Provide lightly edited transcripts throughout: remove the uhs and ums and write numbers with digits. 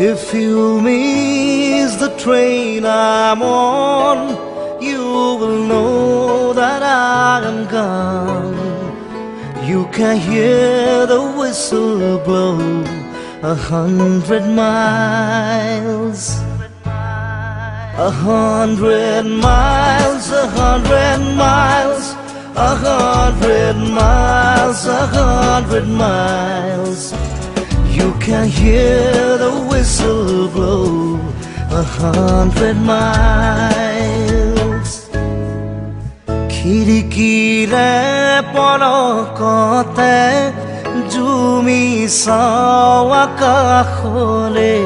If you miss the train I'm on, you will know that I am gone. You can hear the whistle blow 100 miles. 100 miles, 100 miles, 100 miles, 100 miles. You can hear the whistle blow 100 miles. খিৰিকীৰে পলকতে জুমি চাওঁ আকাশলে।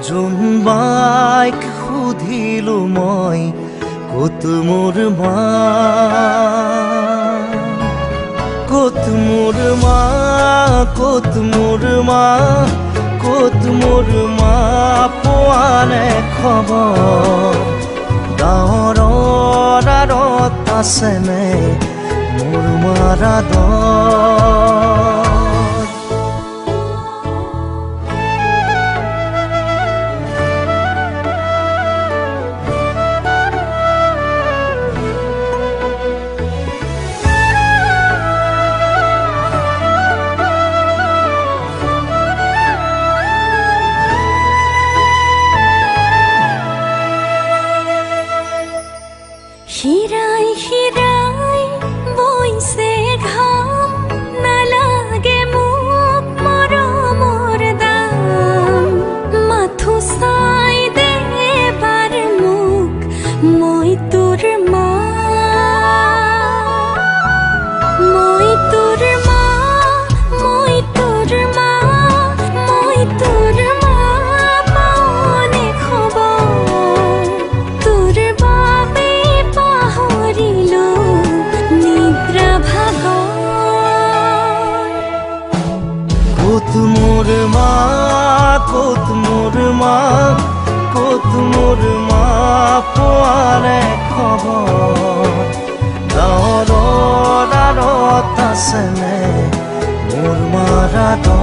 জোনবাইক সুধিলো মই ক'ত মোৰ মা, ক'ত মোৰ মা, ক'ত মোৰ মা, ক'ত মোৰ মা, পোৱা নাই খবৰ। গাঁৱৰ আঁৰত আছেনে মোৰ মাৰ আদৰ। হিৰাই হিৰাই বৈছে ঘাম, নালাগে মোক মৰমৰ দাম। মাথো চাই দে এবাৰ মোক, মই তোৰ মা, মই তোৰ মা, মই তোৰ মা, মই তোৰ মা, পাওনে খবৰ তোৰ বাবে পাহৰিলো নিদ্ৰা ভাগৰ। ক'ত মোৰ মা, ক'ত মোৰ মা, ক'ত মোৰ মা, পোৱা নাই খবৰ। গাঁৱৰ আঁৰত আছেনে মোৰ মাৰ আদৰ।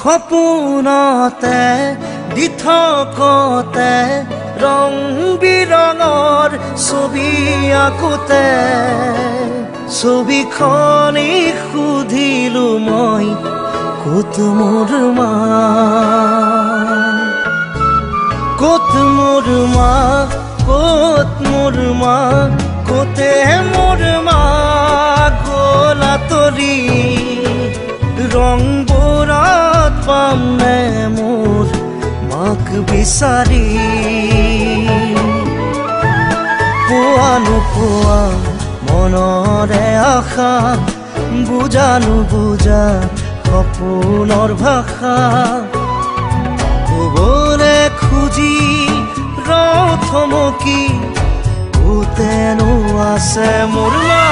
সপোনতে দি থকতে ৰং বিৰঙৰ ছবি আঁকোতে, ছবিখনি সুধিলো মই ক'ত মোৰ মা, ক'ত মোৰ মা, ক'ত মোৰ মা, ক'তে মোৰ মা গ'ল আঁতৰি। ৰংবোৰত পাম নে মোৰ মাক বিচাৰি। পোৱা নোপোৱা মনৰে আশা, বুজা নুবুজা সপোনৰ ভাষা। ক'বলে খুজি থমকি, ক'তেনো আছে মোৰ মা।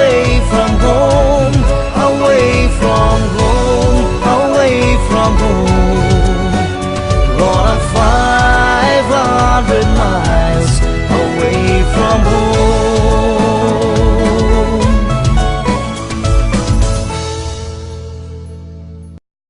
away from home, away from home, away from home.